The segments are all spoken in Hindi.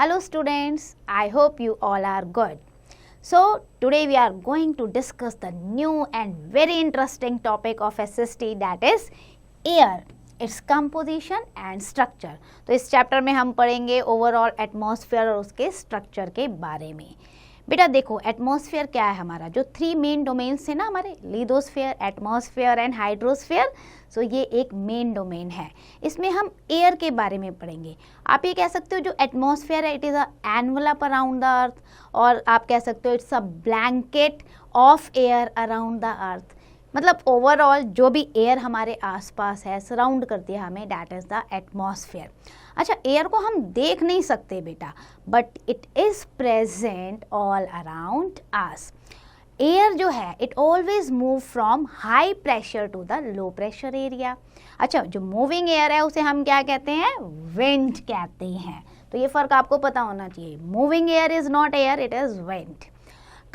Hello students, I hope you all are good. So today we are going to discuss the new and very interesting topic of SST, that is air, its composition and structure. तो इस चैप्टर में हम पढ़ेंगे ओवरऑल एटमॉस्फेयर और उसके स्ट्रक्चर के बारे में। बेटा देखो, एटमॉस्फेयर क्या है हमारा, जो थ्री मेन डोमेन्स थे ना हमारे, लिथोस्फेयर, एटमॉस्फेयर एंड हाइड्रोस्फेयर। सो ये एक मेन डोमेन है। इसमें हम एयर के बारे में पढ़ेंगे। आप ये कह सकते हो जो एटमॉस्फेयर है, it is a envelope around the अर्थ, और आप कह सकते हो it's a blanket of air around the अर्थ। मतलब ओवरऑल जो भी एयर हमारे आसपास है, सराउंड करती है हमें, दैट इज़ द एटमॉस्फेयर। अच्छा, एयर को हम देख नहीं सकते बेटा, but it is present all around us. Air जो है it always move from high pressure to the low pressure area. अच्छा, जो मूविंग एयर है उसे हम क्या कहते हैं, विंड कहते हैं। तो ये फ़र्क आपको पता होना चाहिए, moving air is not air, it is wind.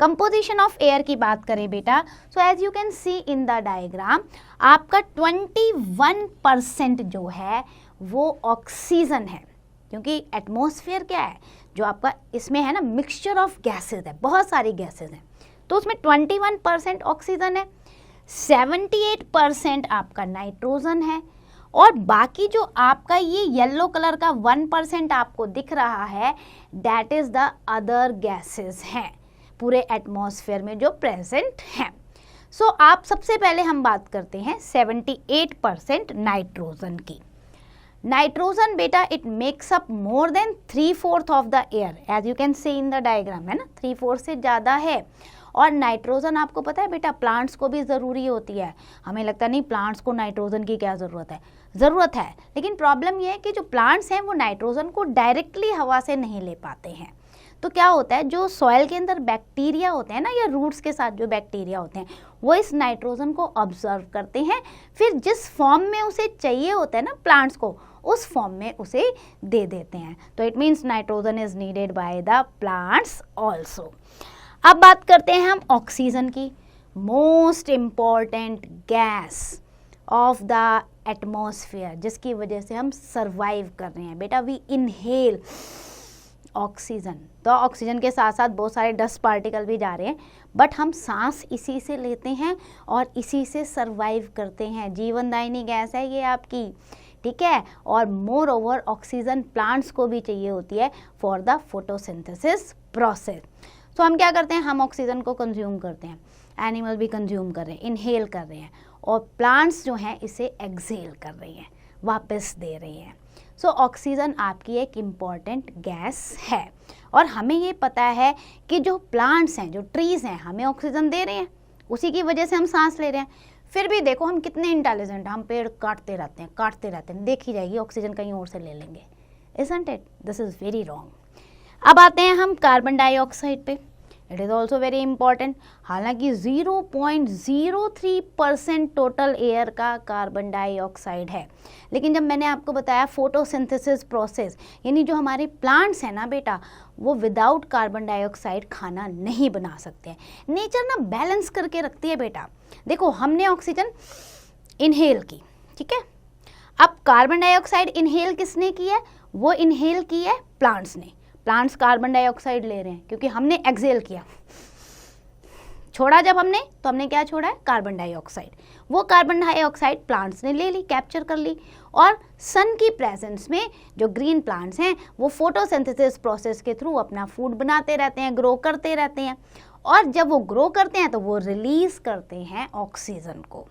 Composition of air की बात करें बेटा, so as you can see in the diagram, आपका 21% जो है वो ऑक्सीजन है, क्योंकि एटमॉस्फेयर क्या है, जो आपका इसमें है ना मिक्सचर ऑफ गैसेज है, बहुत सारी गैसेज हैं, तो उसमें 21% ऑक्सीजन है, 78% आपका नाइट्रोजन है, और बाकी जो आपका ये येलो कलर का 1% आपको दिख रहा है, that is the other gases हैं पूरे एटमॉस्फेयर में जो प्रेजेंट हैं। सो आप सबसे पहले हम बात करते हैं 78% नाइट्रोजन की। नाइट्रोजन बेटा it makes up more than 3/4 of the air, as you can see in the diagram, है ना, 3/4 से ज़्यादा है। और नाइट्रोजन आपको पता है बेटा प्लांट्स को भी ज़रूरी होती है। हमें लगता नहीं प्लांट्स को नाइट्रोजन की क्या ज़रूरत है, ज़रूरत है, लेकिन प्रॉब्लम यह है कि जो प्लांट्स हैं वो नाइट्रोजन को डायरेक्टली हवा से नहीं ले पाते हैं। तो क्या होता है, जो सॉइल के अंदर बैक्टीरिया होते हैं ना, या रूट्स के साथ जो बैक्टीरिया होते हैं, वो इस नाइट्रोजन को ऑब्जर्व करते हैं, फिर जिस फॉर्म में उसे चाहिए होता है ना प्लांट्स को, उस फॉर्म में उसे दे देते हैं। तो it means nitrogen is needed by the plants also. अब बात करते हैं हम ऑक्सीजन की, most important gas off the atmosphere, जिसकी वजह से हम सर्वाइव कर रहे हैं बेटा। वी इनहेल ऑक्सीजन, तो ऑक्सीजन के साथ साथ बहुत सारे डस्ट पार्टिकल भी जा रहे हैं, बट हम सांस इसी से लेते हैं और इसी से सर्वाइव करते हैं। जीवनदायिनी गैस है ये आपकी, ठीक है। और मोर ओवर ऑक्सीजन प्लांट्स को भी चाहिए होती है फॉर द फोटोसिंथेसिस प्रोसेस। तो हम क्या करते हैं, हम ऑक्सीजन को कंज्यूम करते हैं, एनिमल भी कंज्यूम कर रहे हैं, इनहेल कर रहे हैं, और प्लांट्स जो हैं इसे एक्सहेल कर रही हैं, वापस दे रही हैं। सो ऑक्सीजन आपकी एक इम्पॉर्टेंट गैस है, और हमें ये पता है कि जो प्लांट्स हैं, जो ट्रीज़ हैं, हमें ऑक्सीजन दे रहे हैं, उसी की वजह से हम सांस ले रहे हैं। फिर भी देखो हम कितने इंटेलिजेंट हैं, हम पेड़ काटते रहते हैं, देखी जाएगी ऑक्सीजन कहीं और से ले लेंगे, isn't it? This is very wrong. अब आते हैं हम कार्बन डाइऑक्साइड पे, it is also very important. हालांकि 0.03% टोटल एयर का कार्बन डाइऑक्साइड है, लेकिन जब मैंने आपको बताया फोटोसिंथेसिस प्रोसेस, यानी जो हमारे प्लांट्स हैं ना बेटा, वो विदाउट कार्बन डाइऑक्साइड खाना नहीं बना सकते हैं। नेचर ना बैलेंस करके रखती है बेटा। देखो हमने ऑक्सीजन इनहेल की, ठीक है, अब कार्बन डाइऑक्साइड इनहेल किसने की है, वो इनहेल की है प्लांट्स ने। प्लांट्स कार्बन डाइऑक्साइड ले रहे हैं क्योंकि हमने एक्सहेल किया, छोड़ा जब हमने, तो हमने क्या छोड़ा है, कार्बन डाइऑक्साइड। वो कार्बन डाइऑक्साइड प्लांट्स ने ले ली, कैप्चर कर ली, और सन की प्रेजेंस में जो ग्रीन प्लांट्स हैं वो फोटोसिंथेसिस प्रोसेस के थ्रू अपना फूड बनाते रहते हैं, ग्रो करते रहते हैं, और जब वो ग्रो करते हैं तो वो रिलीज करते हैं ऑक्सीजन को।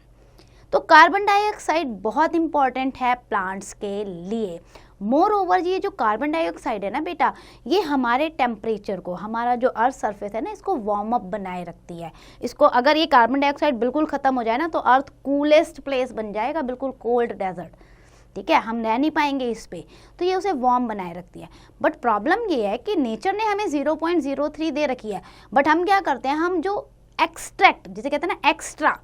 तो कार्बन डाइऑक्साइड बहुत इंपॉर्टेंट है प्लांट्स के लिए। मोर ओवर ये जो कार्बन डाइऑक्साइड है ना बेटा, ये हमारे टेम्परेचर को, हमारा जो अर्थ सरफेस है ना, इसको वार्म अप बनाए रखती है। इसको अगर ये कार्बन डाइऑक्साइड बिल्कुल ख़त्म हो जाए ना, तो अर्थ कूलेस्ट प्लेस बन जाएगा, बिल्कुल कोल्ड डेजर्ट, ठीक है, हम रह नहीं पाएंगे इस पे। तो ये उसे वार्म बनाए रखती है। बट प्रॉब्लम ये है कि नेचर ने हमें 0.03 दे रखी है, बट हम क्या करते हैं, हम जो एक्सट्रैक्ट, जिसे कहते हैं ना एक्स्ट्रा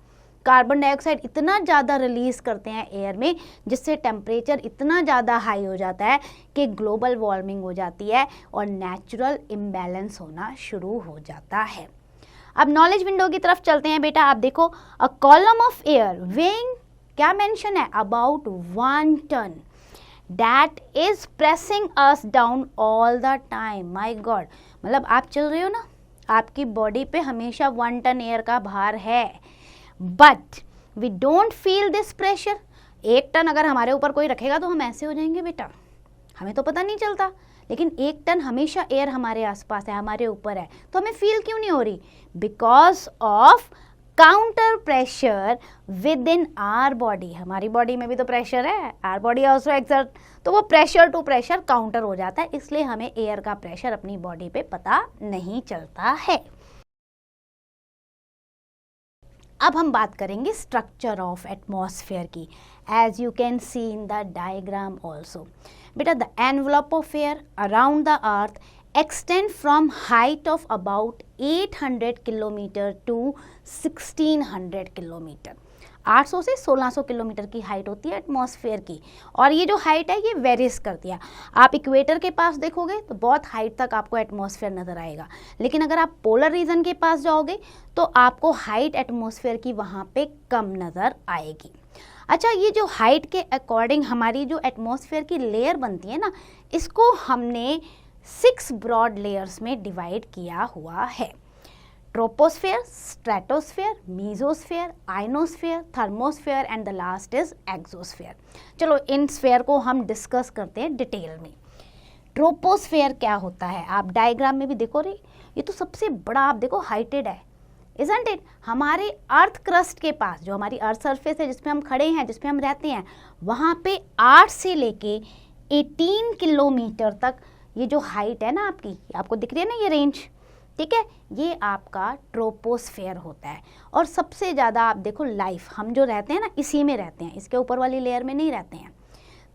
कार्बन डाइऑक्साइड, इतना ज़्यादा रिलीज़ करते हैं एयर में, जिससे टेम्परेचर इतना ज़्यादा हाई हो जाता है कि ग्लोबल वार्मिंग हो जाती है और नेचुरल इम्बैलेंस होना शुरू हो जाता है। अब नॉलेज विंडो की तरफ चलते हैं बेटा। आप देखो, a column of air weighing, क्या मेंशन है, about 1 ton, that is pressing us down all the time. My God, मतलब आप चल रहे हो ना, आपकी बॉडी पे हमेशा 1 टन एयर का भार है, but we don't feel this pressure. 1 ton अगर हमारे ऊपर कोई रखेगा तो हम ऐसे हो जाएंगे बेटा, हमें तो पता नहीं चलता, लेकिन 1 टन हमेशा एयर हमारे आसपास है, हमारे ऊपर है, तो हमें फील क्यों नहीं हो रही? Because of counter pressure with in our body. हमारी बॉडी में भी तो प्रेशर है, आर बॉडी ऑल्सो एक्सर्ट, तो वो प्रेशर टू प्रेशर काउंटर हो जाता है, इसलिए हमें एयर का प्रेशर अपनी बॉडी पे पता नहीं चलता है। अब हम बात करेंगे स्ट्रक्चर ऑफ एटमॉस्फेयर की, as you can see in the diagram also. बेटा, the envelope of air around the earth extend from height of about 800 kilometre to 1600 kilometre. 800 से 1600 किलोमीटर की हाइट होती है एटमॉस्फेयर की, और ये जो हाइट है ये वेरीज करती है। आप इक्वेटर के पास देखोगे तो बहुत हाइट तक आपको एटमॉस्फेयर नज़र आएगा, लेकिन अगर आप पोलर रीजन के पास जाओगे तो आपको हाइट एटमॉस्फेयर की वहाँ पे कम नज़र आएगी। अच्छा, ये जो हाइट के अकॉर्डिंग हमारी जो एटमॉस्फेयर की लेयर बनती है ना, इसको हमने 6 ब्रॉड लेयर्स में डिवाइड किया हुआ है। Troposphere, stratosphere, mesosphere, ionosphere, thermosphere and the last is exosphere. चलो इन स्फेयर को हम डिस्कस करते हैं डिटेल में। ट्रोपोस्फेयर क्या होता है, आप डायग्राम में भी देखो रे, ये तो सबसे बड़ा आप देखो हाइटेड है, इजंट इट? हमारे अर्थ क्रस्ट के पास जो हमारी अर्थ सरफेस है, जिसपे हम खड़े हैं, जिसपे हम रहते हैं, वहाँ पे 8 से लेके 18 किलोमीटर तक ये जो हाइट है ना आपकी, आपको दिख रही है ना ये रेंज, ठीक है, ये आपका ट्रोपोस्फेयर होता है। और सबसे ज़्यादा आप देखो लाइफ, हम जो रहते हैं ना इसी में रहते हैं, इसके ऊपर वाली लेयर में नहीं रहते हैं,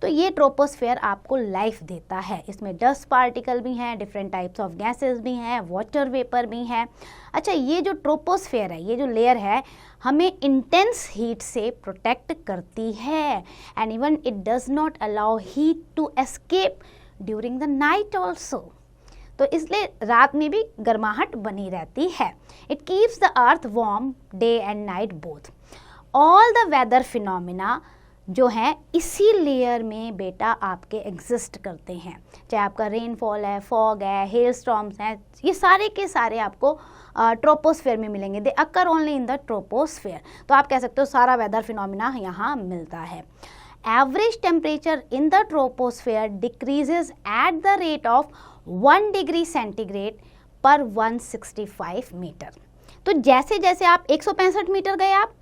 तो ये ट्रोपोस्फेयर आपको लाइफ देता है। इसमें डस्ट पार्टिकल भी हैं, डिफरेंट टाइप्स ऑफ गैसेस भी हैं, वाटर वेपर भी हैं। अच्छा, ये जो ट्रोपोस्फेयर है, ये जो लेयर है, हमें इंटेंस हीट से प्रोटेक्ट करती है, and even it does not allow heat to escape during the night also. तो इसलिए रात में भी गर्माहट बनी रहती है। It keeps the earth warm day and night both. All the weather phenomena जो हैं इसी लेयर में बेटा आपके एग्जिस्ट करते हैं, चाहे आपका रेनफॉल है, फॉग है, हेल स्टॉर्म्स हैं, ये सारे के सारे आपको ट्रोपोस्फेयर में मिलेंगे। They occur only in the troposphere. तो आप कह सकते हो सारा वेदर फिनोमिना यहाँ मिलता है। Average temperature in the troposphere decreases at the rate of 1 degree centigrade per 165 metre. तो जैसे जैसे आप 165 मीटर गए, आप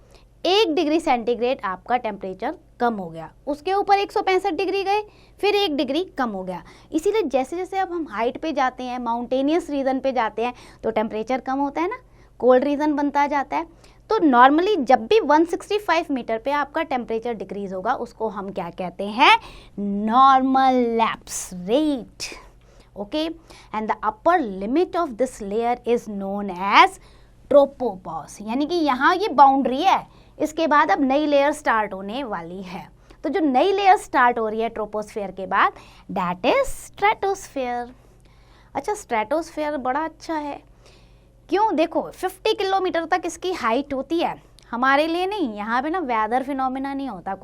1 डिग्री सेंटीग्रेड आपका टेम्परेचर कम हो गया, उसके ऊपर 165 डिग्री गए, फिर 1 डिग्री कम हो गया। इसीलिए जैसे जैसे अब हम हाइट पे जाते हैं, माउंटेनियस रीजन पे जाते हैं, तो टेम्परेचर कम होता है ना, कोल्ड रीजन बनता जाता है। तो नॉर्मली जब भी 165 मीटर पे आपका टेम्परेचर डिक्रीज होगा, उसको हम क्या कहते हैं? Normal lapse rate. Okay, and the upper limit of this layer is known as tropopause, यानी कि यहाँ ये बाउंड्री है, इसके बाद अब नई लेयर स्टार्ट होने वाली है। तो जो नई लेयर स्टार्ट हो रही है ट्रोपोस्फेयर के बाद, दैट इज स्ट्रेटोस्फेयर। अच्छा, स्ट्रेटोस्फेयर बड़ा अच्छा है, क्यों? देखो 50 किलोमीटर तक इसकी हाइट होती है। हमारे लिए नहीं, यहाँ पे ना वेदर फिनोमिना नहीं होता,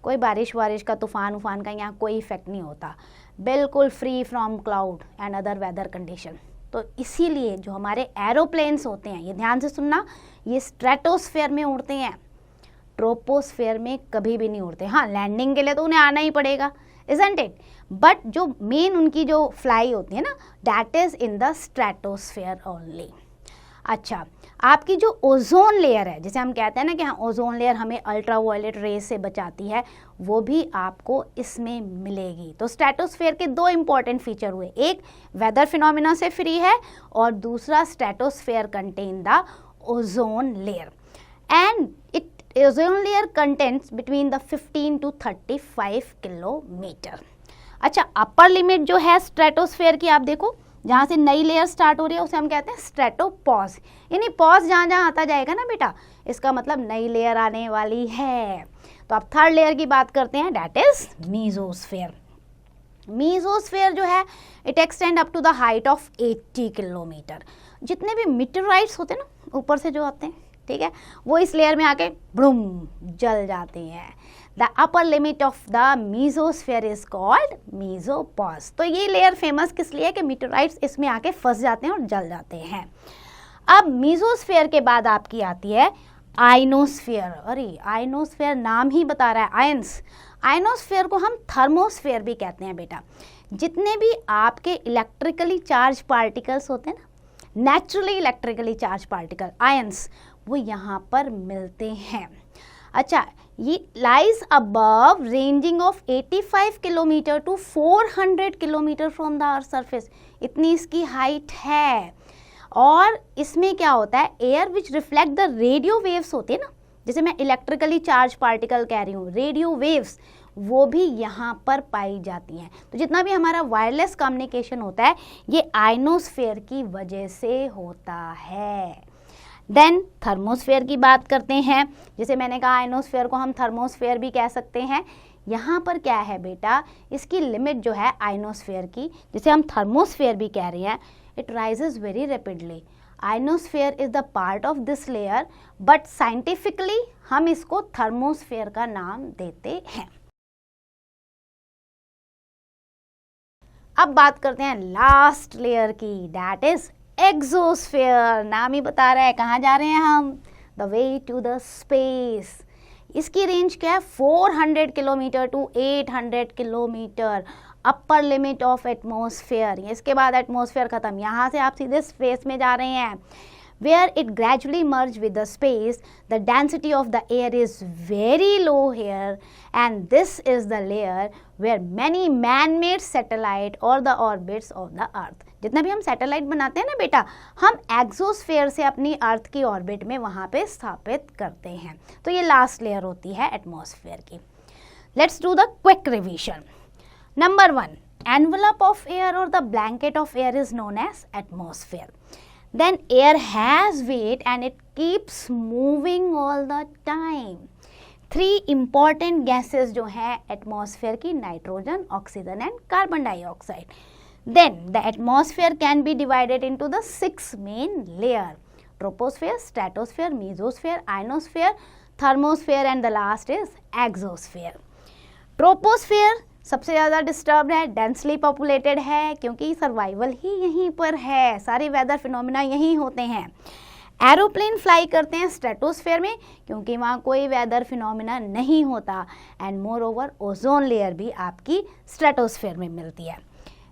कोई बारिश वारिश का, तूफान उफान का यहाँ कोई इफेक्ट नहीं होता, बिल्कुल free from cloud and other weather condition. तो इसीलिए जो हमारे एरोप्लेन्स होते हैं, ये ध्यान से सुनना, ये स्ट्रेटोस्फेयर में उड़ते हैं, ट्रोपोस्फेयर में कभी भी नहीं उड़ते। हाँ, लैंडिंग के लिए तो उन्हें आना ही पड़ेगा, इजंट इट? बट जो मेन उनकी जो फ्लाई होती है ना, that is in the stratosphere only. अच्छा, आपकी जो ओजोन लेयर है, जिसे हम कहते हैं ना कि हाँ ओजोन लेयर हमें अल्ट्रावायलेट रेज से बचाती है, वो भी आपको इसमें मिलेगी। तो स्ट्रेटोस्फेयर के 2 इंपॉर्टेंट फीचर हुए, एक वेदर फिनोमिना से फ्री है और दूसरा stratosphere contain the ozone layer, and it ozone layer contents between the 15 to 35 kilometre. अच्छा, अपर लिमिट जो है स्ट्रेटोस्फेयर की, आप देखो जहाँ से नई लेयर स्टार्ट हो रही है उसे हम कहते हैं स्ट्रेटोपॉज, यानी पॉज जहाँ जहाँ आता जाएगा ना बेटा, इसका मतलब नई लेयर आने वाली है। तो अब थर्ड लेयर की बात करते हैं, दैट इज मीजोस्फेयर। मीजोस्फेयर जो है it extend up to the height of 80 kilometre. जितने भी मीटेराइट्स होते हैं ना ऊपर से जो आते हैं, ठीक है, वो इस लेयर में आके ब्रूम जल जाते हैं। The upper limit of the mesosphere is called mesopause. तो ये लेयर फेमस किस लिए है कि मीटोराइट्स इसमें आके फंस जाते हैं और जल जाते हैं। अब मीजोस्फीयर के बाद आपकी आती है आइनोस्फीयर। अरे आइनोस्फीयर नाम ही बता रहा है आयंस। आइनोस्फीयर को हम थर्मोस्फीयर भी कहते हैं बेटा। जितने भी आपके इलेक्ट्रिकली चार्ज पार्टिकल्स होते हैं ना, naturally electrically charge particle ions, वो यहाँ पर मिलते हैं। अच्छा, ये lies above ranging of 85 kilometre to 400 kilometre from the earth surface. इतनी इसकी हाइट है। और इसमें क्या होता है, air which reflect the radio waves होते हैं ना, जैसे मैं इलेक्ट्रिकली चार्ज पार्टिकल कह रही हूँ, रेडियो वेव्स वो भी यहाँ पर पाई जाती हैं। तो जितना भी हमारा वायरलेस कम्युनिकेशन होता है ये आइनोस्फीयर की वजह से होता है। देन थर्मोस्फीयर की बात करते हैं। जैसे मैंने कहा आइनोस्फीयर को हम थर्मोस्फीयर भी कह सकते हैं। यहाँ पर क्या है बेटा, इसकी लिमिट जो है आइनोस्फीयर की, जिसे हम थर्मोस्फीयर भी कह रहे हैं, it rises very rapidly. Ionosphere is the part of this layer, but scientifically हम इसको थर्मोस्फीयर का नाम देते हैं। अब बात करते हैं लास्ट लेयर की, दैट इज एक्सोस्फीयर। नाम ही बता रहा है कहाँ जा रहे हैं हम, the way to the space. इसकी रेंज क्या है, 400 kilometre to 800 kilometre, upper limit of atmosphere. इसके बाद एटमॉस्फेयर खत्म, यहाँ से आप सीधे स्पेस में जा रहे हैं। Where it gradually merge with the space, the density of the air is very low here, and this is the layer where many man-made satellite or the orbits of the earth. जितना भी हम सैटेलाइट बनाते हैं ना बेटा, हम एक्सोस्फेयर से अपनी अर्थ की ऑर्बिट में वहाँ पे स्थापित करते हैं। तो ये लास्ट लेयर होती है एटमॉस्फेयर की। Let's do the quick revision. Number 1, envelope of air or the blanket of air is known as atmosphere. Then air has weight and it keeps moving all the time. 3 important gases जो हैं एटमॉस्फेयर की, nitrogen, oxygen and carbon dioxide. Then the atmosphere can be divided into the 6 main layer: troposphere, stratosphere, mesosphere, ionosphere, thermosphere and the last is exosphere. Troposphere सबसे ज़्यादा डिस्टर्ब्ड है, डेंसली पॉपुलेटेड है, क्योंकि सर्वाइवल ही यहीं पर है, सारे वेदर फिनोमिना यहीं होते हैं। एरोप्लेन फ्लाई करते हैं स्ट्रेटोस्फेयर में, क्योंकि वहाँ कोई वेदर फिनोमिना नहीं होता। And more over ozone layer भी आपकी स्ट्रेटोस्फेयर में मिलती है।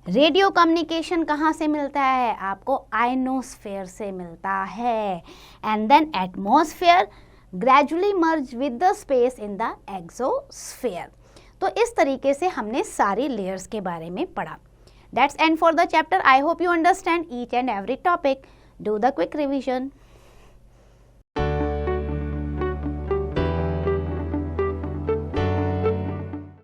रेडियो कम्युनिकेशन कहाँ से मिलता है, आपको आइनोस्फेयर से मिलता है। And then atmosphere gradually merge with the space in the exosphere. तो इस तरीके से हमने सारी लेयर्स के बारे में पढ़ा। That's and for the chapter. I hope you understand each and every topic. Do the quick revision.